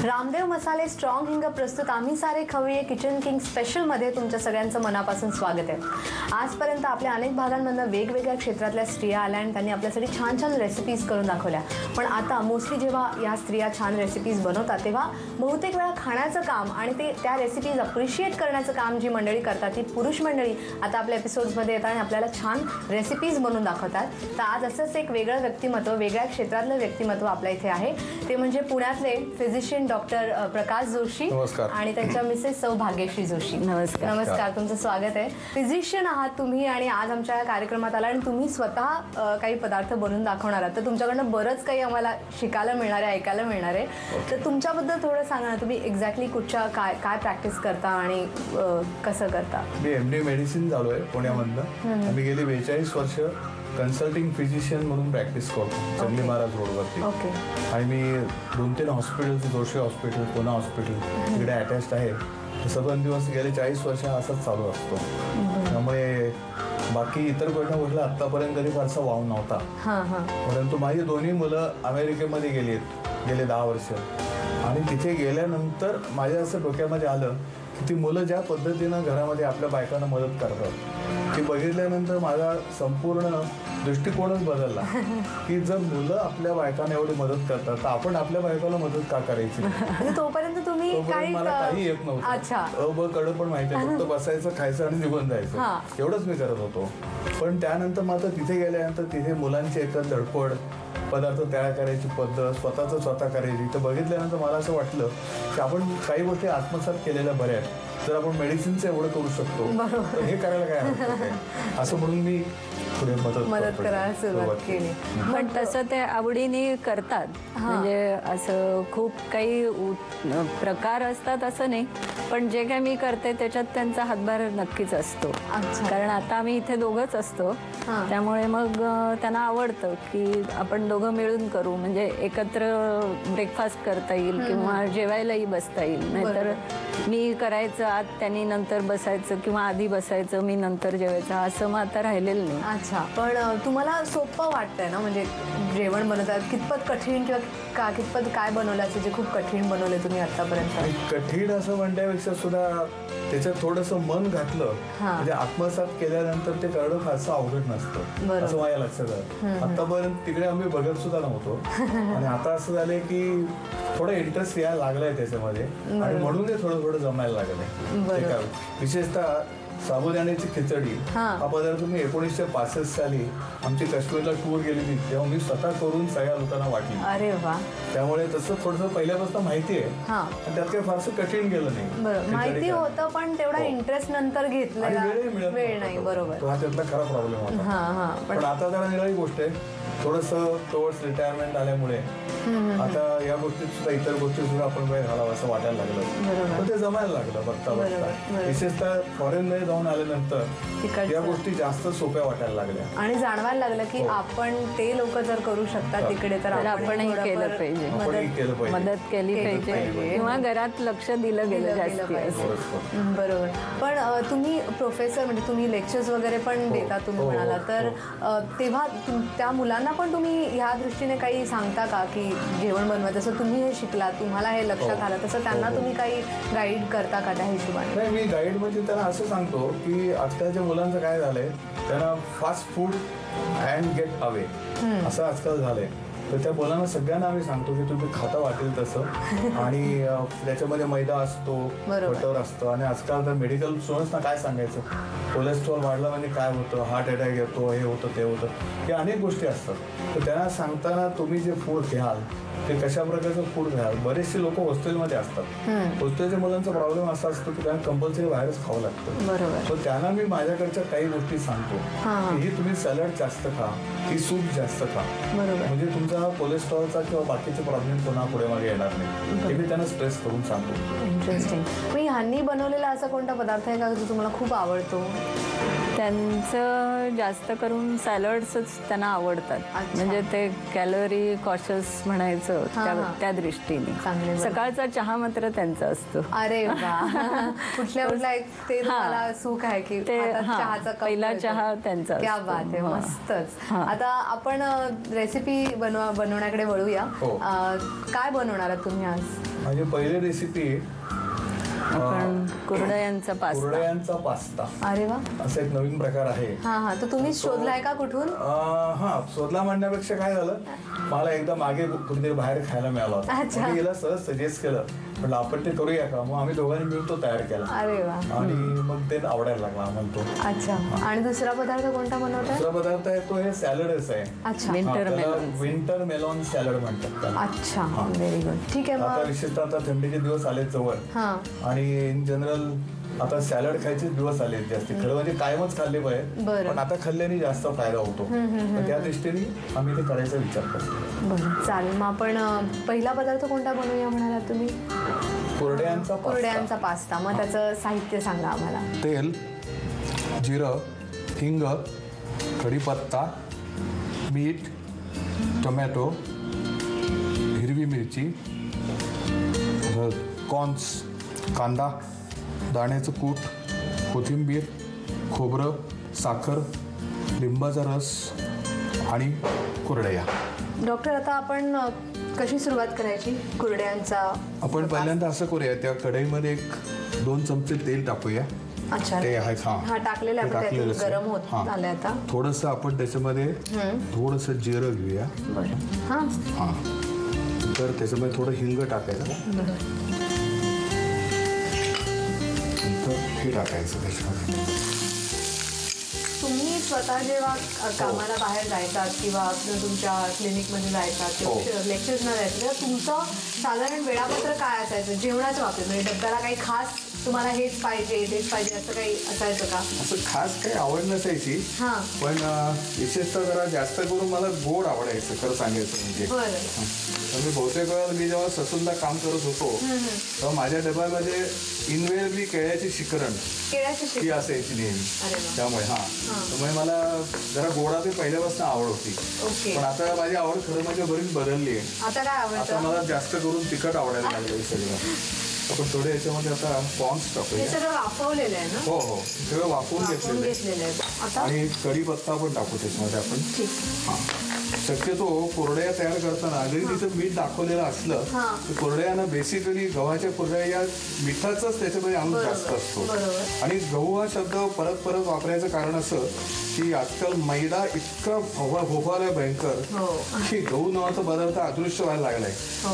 रामदेव मसाले स्ट्रॉंग हिंग प्रस्तुत आम्ही सारे खवय्ये किचन किंग स्पेशलमध्ये तुमच्या सगळ्यांचं मनापासून स्वागत आहे। आजपर्यंत आपल्या अनेक भागांमधून वेगवेगळ्या क्षेत्रातल्या स्त्रिया आल्या आणि त्यांनी आपल्यासाठी छान छान रेसिपीज करून दाखवल्या। पण आता मोस्टली जेव्हा या स्त्रिया छान रेसिपीज बनवतात तेव्हा बहुतेक वेळा खाण्याचं काम आणि ते त्या रेसिपीज अप्रिशिएट करण्याचं काम जी मंडळी करतात ती पुरुष मंडळी आता आपल्या एपिसोड्समध्ये येतात आणि आपल्याला छान रेसिपीज बनवून दाखवतात। तर आज असंच एक वेगळं व्यक्तिमत्व, वेगळ्या क्षेत्रातलं व्यक्तिमत्व आपल्या इथे आहे, ते म्हणजे पुण्यातले फिजिशियन डॉक्टर प्रकाश जोशी आणि त्यांच्या मिसेस सौ भाग्यश्री जोशी। नमस्कार। नमस्कार, तुमचं स्वागत आहे। फिजिशियन आहात तुम्ही आणि आज आमच्या कार्यक्रमात आला आणि तुम्ही स्वतः काही पदार्थ बनवून दाखवणार आहात, तर तुमच्याकडनं बरंच काही आम्हाला शिकायला मिळणार आहे, ऐकायला मिळणार आहे। तर तुमच्याबद्दल थोडं सांगा ना, तुम्ही एक्झॅक्टली कुठच्या काय प्रॅक्टिस करता आणि कसं करता? मी MD मेडिसिन चालू आहे पुण्यामधनं। आम्ही गेली 42 वर्ष कन्सल्टिंग फिजिशियन म्हणून प्रॅक्टिस करतो जंगली महाराज रोडवरती। ओके। आणि मी 2-3 hospital, Joshi hospital, Pune hospital तिकडे अटॅच्ड आहे। सगळं दिवस गेले 40 वर्ष असंच चालू असतो, त्यामुळे बाकी इतर गोष्टीला आतापर्यंत कधी फारसा वाव नव्हता। परंतु माझी दोन्ही मुलं अमेरिकेमध्ये गेले 10 वर्ष आणि तिथे गेल्यानंतर माझ्या असं डोक्यामध्ये आलं की ती मुलं ज्या पद्धतीनं घरामध्ये आपल्या बायकांना मदत करतात ती बघितल्यानंतर माझा संपूर्ण दृष्टिकोनच बदलला की जर मुलं आपल्या बायकांना एवढी मदत करतात तर आपण आपल्या बायकांना मदत का करायची? तोपर्यंत तुम्ही मला काही येत नव्हतं। अच्छा। कडं पण माहिती आहे, फक्त बसायचं, खायचं आणि निघून जायचं, एवढंच मी करत होतो। पण त्यानंतर मात्र तिथे गेल्यानंतर तिथे मुलांची एकच धडपड, पदार्थ तयार करायची पद्धत, स्वतः करायची, तर बघितल्यानंतर मला असं वाटलं की आपण काही गोष्टी आत्मसात केलेल्या बऱ्या आहेत। जर आपण मेडिसिनचं एवढं करू शकतो तर हे करायला काय हरकत आहे, असं म्हणून मी पुढे मदत करायला सुरुवात केली। पण तसं ते आवडीने करतात, म्हणजे असं खूप काही प्रकार असतात असं नाही, पण जे काय मी करते त्याच्यात त्यांचा हातभार नक्कीच असतो। कारण आता आम्ही इथे दोघंच असतो, त्यामुळे मग त्यांना आवडतं की आपण दोघं मिळून करू, म्हणजे एकत्र ब्रेकफास्ट करता येईल किंवा जेवायलाही बसता येईल। नाहीतर मी करायचं आत, त्यांनी नंतर बसायचं किंवा आधी बसायचं, मी नंतर जेवायचं, असं मग आता राहिलेलं नाही। अच्छा, पण तुम्हाला सोपं वाटतंय ना, म्हणजे जेवण बनवतात कितपत कठीण किंवा कितपत काय बनवलं असेल जे खूप कठीण बनवले तुम्ही आतापर्यंत? कठीण असं म्हणण्यापेक्षा सुद्धा त्याच्यात थोडंसं मन घातलं म्हणजे आत्मसात केल्यानंतर ते करणं फारसं अवघड नसतं, असं माझ्या लक्षात आलं। आतापर्यंत तिकडे आम्ही बघत सुद्धा नव्हतो आणि आता असं झालंय की थोडा इंटरेस्ट यायला लागलाय त्याच्यामध्ये आणि म्हणून ते थोडं जमायला लागलंय। विशेषतः साबुदाण्याची खिचडी हा पदार्थ मी 1965 साली आमची काश्मीरला टूर गेलेली तेव्हा मी स्वतः करून सगळ्या लोकांना वाटली। अरे वा। त्यामुळे तसं थोडंसं पहिल्यापासून माहिती आहे आणि त्यात काही फारसं कठीण गेलं नाही। माहिती होतं पण तेवढा इंटरेस्ट नंतर घेतलेला वेळ नाही। बरोबर, हा त्यातला खरा प्रॉब्लेम होता। पण आता जरा निराळी गोष्ट आहे, थोडंसं टुवर्ड्स रिटायरमेंट आल्यामुळे आता या गोष्टीत सुद्धा इतर गोष्टी सुद्धा आपण वेळ घालावा असं वाटायला लागलं, पण ते जमायला लागलं बघता बघता। विशेषतः फॉरेनमध्ये जाऊन आल्यानंतर या गोष्टी जास्त सोप्या वाटायला लागल्या आणि जाणवायला लागलं की आपण ते लोक जर करू शकतात तिकडे तर आपणही केलं पाहिजे, मदत केली पाहिजे किंवा घरात लक्ष दिलं गेलं जास्त। बरोबर। पण तुम्ही प्रोफेसर, म्हणजे तुम्ही लेक्चर्स वगैरे पण देता तुम्ही म्हणाला, तर तेव्हा त्या मुलांना पण तुम्ही ह्या दृष्टीने काही सांगता का की जेवण बनवा, जसं तुम्ही हे शिकला, तुम्हाला हे लक्षात आलं, तसं त्यांना तुम्ही काही गाईड करता का त्या हिशोबाने? नाही, मी गाईड म्हणजे त्यांना असं सांगतो की आजकालच्या मुलांचं काय झालंय, त्यांना fast food and get away असं आजकाल झालंय। तर त्या मुलांना सगळ्यांना आम्ही सांगतो की तुम्ही खाता वाटेल तसं आणि त्याच्यामध्ये मैदा असतो, बटर असतं आणि आजकाल तर मेडिकल स्टुडंट्सना काय सांगायचं, कोलेस्ट्रॉल वाढलं म्हणजे काय होतं, हार्ट अटॅक येतो, हे होतं ते होतं, हे अनेक गोष्टी असतात। तर त्यांना सांगताना तुम्ही जे फूड घ्याल ते कशा प्रकारचं फूड घ्याल। बरेचसे लोक हॉस्टेलमध्ये असतात, हॉस्टेलच्या मुलांचा प्रॉब्लेम असा असतो की त्यांना कंपल्सरी बाहेरच खावं लागतं। बरोबर। तर त्यांना मी माझ्याकडच्या काही गोष्टी सांगतो की ही तुम्ही सॅलड जास्त खा, ही सूप जास्त खा, म्हणजे तुमचा कोलेस्ट्रॉलचा किंवा बाकीचे प्रॉब्लेम पुन्हा पुढे मागे येणार नाही, हे मी त्यांना स्ट्रेस करून सांगतो। इंटरेस्टिंग। मी ह्यांनी बनवलेला असा कोणता पदार्थ आहे का जो तुम्हाला खूप आवडतो? त्यांचं जास्त करून सॅलड्सच त्यांना आवडतात, म्हणजे ते कॅलरी कॉशियस म्हणायचं त्या दृष्टीने। सकाळचा चहा मात्र त्यांचा असतो। अरे वा। कुठल्या एक ते तुम्हाला सुख आहे की चहाचा पहिला चहा त्यांचा? क्या बात आहे, मस्तच। आता आपण रेसिपी बनवण्याकडे वळूया। काय बनवणार आहात तुम्ही आज? माझी पहिली रेसिपी आपण कुरडयांचा पास्ता. कुरडयांचा पास्ता अरे वा. असा एक नवीन प्रकार आहे. हा, तर तुम्हीच शोधलाय का कुठून? हा, शोधला म्हणण्यापेक्षा काय झालं, मला एकदा मागे कुठेतरी बाहेर खायला मिळाला होता. अच्छा. मी याला सहज सजेस्ट केलं, म्हटलं आपण ते करूया का. मग आम्ही दोघांनी मिळून तो तयार केला अरे वा. आणि मग ते आवडायला लागला आम्हाला तो. अच्छा. आणि दुसरा पदार्थ कोणता बनवताय? दुसरा पदार्थ आहे तो हे सॅलडच आहे. अच्छा. विंटर मेलॉन सॅलड म्हणतात त्याला. अच्छा, व्हेरी गुड. ठीक आहे. आता मग विशेषतः आता थंडीचे दिवस आले जवळ हा, आणि इन जनरल आता सॅलड खायचे दिवस आले जास्त. खरं म्हणजे कायमच खाल्ले पाहिजे, बरं. पण आता खाल्ल्याने जास्त फायदा होतो. तर त्या दृष्टीने आम्ही ते करायचा विचार करतो. बरं, चालेल. मग आपण पहिला पदार्थ कोणता बनवूया म्हणालात तुम्ही? कुरड्यांचा पास्ता. कुरड्यांचा पास्ता. मग त्याचं साहित्य सांगा आम्हाला. तेल, जिरं, हिंग, कढीपत्ता, मीठ, टोमॅटो, हिरवी मिरची, कॉर्न्स, कांदा, दाण्याचं कूट, कोथिंबीर, खोबरं, साखर, लिंबाचा रस आणि कुरडया. डॉक्टर, आता आपण कशी सुरुवात करायची कुरड्यांचा? आपण पहिल्यांदा असं करूया, त्या कढईमध्ये 1-2 चमचे तेल टाकूया. अच्छा. ते आहे हा, टाकलेलं आहे. टाकलेलं गरम होत झालंय आता. थोडंसं आपण त्याच्यामध्ये थोडंसं जिरं घेऊया. बरं. हा. हां, तर त्याच्यामध्ये थोडं हिंग टाकायचं. नंतर हे टाकायचं त्याच्यामध्ये. तुम्ही स्वतः जेव्हा कामाला बाहेर जायचात किंवा तुमच्या क्लिनिकमध्ये जायचात किंवा लेक्चर्सना जायचं, तेव्हा तुमचं साधारण वेळापत्रक काय असायचं जेवणाच्या बाबतीत? म्हणजे डब्याला काही खास तुम्हाला हेच पाहिजे तेच पाहिजे असं काही असायचं का? असं खास काही आवड नसायची, हां. पण विशेषतः जरा जास्त करून मला गोड आवडायचं खरं सांगायचं म्हणजे. बरं. तर मी बहुतेक वेळा मी जेव्हा ससूनला काम करत होतो तेव्हा माझ्या डब्यामध्ये इनवेअरली केळ्याची शिकरण केळ्याची ती शिकरण. असायची नेहमी. अरे वा. त्यामुळे त्यामुळे मला जरा गोडाची पहिल्यापासून आवड होती. ओके. पण आता माझी आवड खरं म्हणजे बरीच बदलली आहे. आता काय आता आवडतं? मला जास्त करून तिखट आवडायला लागलं सगळं. आपण थोडे याच्यामध्ये आता कॉर्न्स हे टाकूया. सगळं वाफवलेलं आहे ना? हो, सगळं वाफवून वाफवून घेतलेलं आहे. घेतलेलं आहे. आता आणि कढीपत्ता पण टाकू त्याच्यामध्ये आपण. ठीक. हां, शक्यतो कुरडया तयार करताना जरी तिथं मीठ दाखवलेलं असलं तर कुरड्यांना बेसिकली गव्हाच्या कुरड्या या मिठाचाच त्याच्यामध्ये अंश जास्त असतो. बरोबर. आणि गहू हा शब्द परत परत वापरायचं कारण असं की आजकाल मैदा इतका फोफालाय भयंकर हो. की गहू नावाचा पदार्थ अदृश्य व्हायला लागलाय.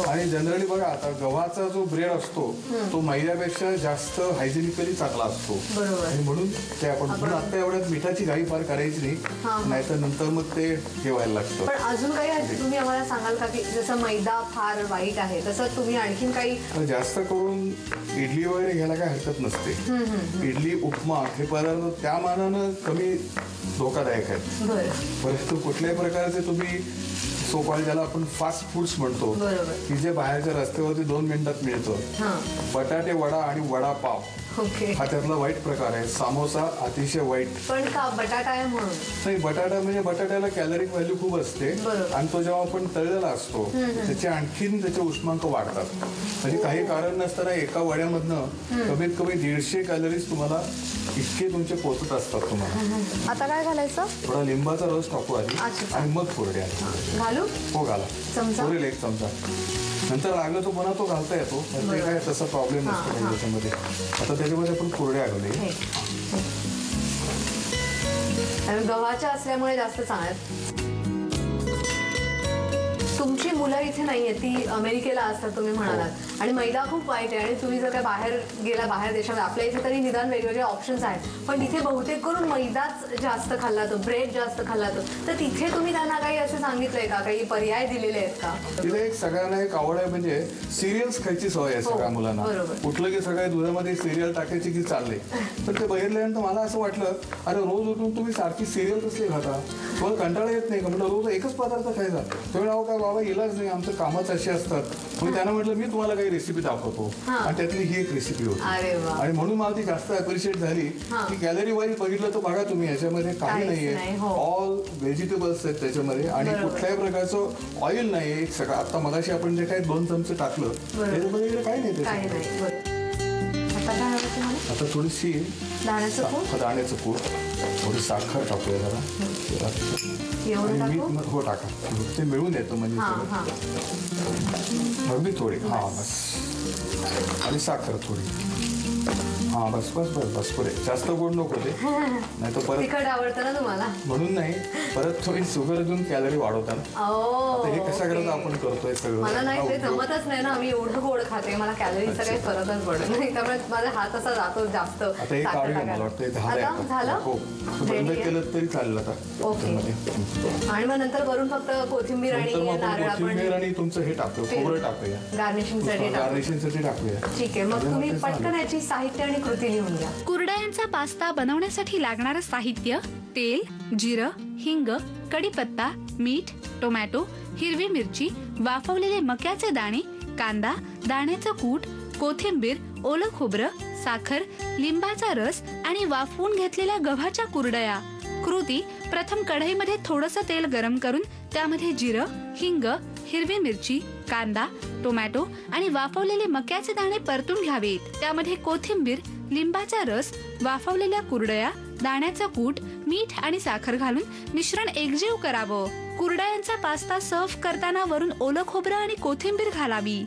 आणि जनरली बघा आता गव्हाचा जो ब्रेड असतो तो मैद्यापेक्षा जास्त हायजेनिकली चांगला असतो. बरोबर. आणि म्हणून ते आपण म्हणून आता एवढ्यात मिठाची घाई फार करायची नाही, नाहीतर नंतर मग ते ठेवायला लागतं. पण अजून काही तुम्ही आम्हाला सांगाल का की जसं मैदा फार वाईट आहे तसं तुम्ही आणखीन काही? जास्त करून इडली वगैरे घ्यायला काय हरकत नसते. इडली, उपमा हे पदार्थ त्या मानानं कमी धोकादायक आहेत. बरं. परंतु कुठल्याही प्रकारचे तुम्ही सोपाल ज्याला आपण फास्ट फूड्स म्हणतो की जे बाहेरच्या रस्त्यावरती 2 मिनिटात मिळतं, बटाटे वडा आणि वडापाव ओके. हा त्यातला वाईट प्रकार आहे. समोसा अतिशय वाईट. पण का बटाटा आहे म्हणून? नाही, बटाटा म्हणजे बटाट्याला कॅलरिक व्हॅल्यू खूप असते आणि तो जेव्हा आपण तळलेला असतो त्याचे आणखीन त्याचे उष्मांक वाढतात. म्हणजे काही कारण नसताना एका वड्यामधनं कमीत कमी 150 कॅलरीज तुम्हाला इतके तुमचे पोचत असतात तुम्हाला. आता काय घालायचं? थोडा लिंबाचा रस टाकू आधी आणि मग कुरड्या घालू. हो, घाला. चमचा? पुरेल 1 चमचा. नंतर लागलं तो पुन्हा तो घालता येतो, ते काय तसा प्रॉब्लेम नसतो त्याच्यामध्ये. आता त्याच्यामध्ये आपण कुरड्या घालूया. गव्हाच्या असल्यामुळे जास्त चांगलं. तुमची मुलं इथे नाहीये, ती अमेरिकेला असतात तुम्ही म्हणालात, आणि मैदा खूप वाईट आहे. आणि तुम्ही जर काय बाहेर गेला बाहेर देशामध्ये, आपल्या इथे तरी निदान वेगवेगळे ऑप्शन्स आहेत, पण तिथे बहुतेक करून मैदाच जास्त खाल्ला तो, ब्रेड जास्त खाल्ला तो. तर तिथे तुम्ही त्यांना काही असं सांगितलंय का, काही पर्याय दिलेले आहेत का? तिला सगळ्यांना एक आवड आहे म्हणजे सिरियल्स खायची सवय आहे सगळ्या मुलांना. कुठलं की सगळ्या दुधामध्ये सिरियल टाकायची की चालले. तर ते बघितल्यानंतर मला असं वाटलं, अरे रोज उठून तुम्ही सारखी सिरियल कसली खाता, तुम्हाला कंटाळा येत नाही का? म्हटलं रोज एकच पदार्थ खायचा. तुम्ही नाव काय बाबा इलाज नाही, आमचं कामच अशी असतात. मग त्यांना म्हटलं मी तुम्हाला काही रेसिपी दाखवतो आणि त्यातली ही एक रेसिपी होती. आणि म्हणून मला ती जास्त अप्रिशिएट झाली की कॅलरी वाईज बघितलं तर बघा तुम्ही याच्यामध्ये काही नाहीये, ऑल व्हेजिटेबल्स आहेत त्याच्यामध्ये आणि कुठल्याही प्रकारचं ऑइल नाही. सगळं आता मगाशी आपण जे काही 2 चमचे टाकलं त्याच्यामध्ये काही नाही त्याच्यामध्ये. आता थोडीशी दाण्याचं कूट, थोडी साखर टाकूया जरा. एवढं आणि टाकू? मीठ हो टाका, ते मिळून येतं म्हणजे हां सगळं. हां अगदी थोडी, हा बस. आणि साखर थोडी. हा बस बस बस बस पुरे, जास्त गोड नको ते, नाही तर परत तिखट आवडतं ना तुम्हाला? म्हणून नाही, परत थोडी शुगर देऊन कॅलरी वाढवतात. आता हे कशा करायचं आपण करतोय सगळं. मला नाही ते हा, जमतच नाही ना, मी एवढं गोड खाते, मला कॅलरीचा काही फरकच पडत नाही, त्यामुळे माझा हात असा जातो जास्त. आता हे साखर काढूया, टाकायला. मला वाटतं हे झालंय आता आता. झालं? हो, बंद Ready आहे? केलं तरी चालेल आता. ओके. त्यामध्ये. आणि मग नंतर वरून फक्त कोथिंबीर आणि नंतर मग आपण नारळ कोथिंबीर आपण आणि तुमचं हे टाकतो, खोबरं टाकूया. गार्निशिंगसाठी टाकू. गार्निशिंगसाठी टाकूया. ठीक आहे, मग म्हणजे तुम्ही ते पटकन झालं. याची साहित्य आणि कृती लिहून घ्या. कुरडयांचा पास्ता बनवण्यासाठी लागणारं साहित्य: तेल, जिरं, हिंग, कढीपत्ता, मीठ, टोमॅटो, हिरवी मिरची, वाफवलेले मक्याचे दाणे, कांदा, दाण्याचं कूट, कोथिंबीर, ओलं खोबरं, साखर, लिंबाचा रस आणि वाफवून घेतलेल्या गव्हाच्या कुरडया. कृती: प्रथम कढईमध्ये थोडंसं तेल गरम करून त्यामध्ये जिरं, हिंग, हिरवी मिरची, कांदा, टोमॅटो आणि वाफवलेले मक्याचे दाणे परतून घ्यावेत. त्यामध्ये कोथिंबीर, लिंबाचा रस, वाफवलेल्या कुरडया, दाण्याचं कूट, मीठ आणि साखर घालून मिश्रण एकजीव करावं. कुरडयांचा पास्ता सर्व्ह करताना वरून ओलं खोबरं आणि कोथिंबीर घालावी.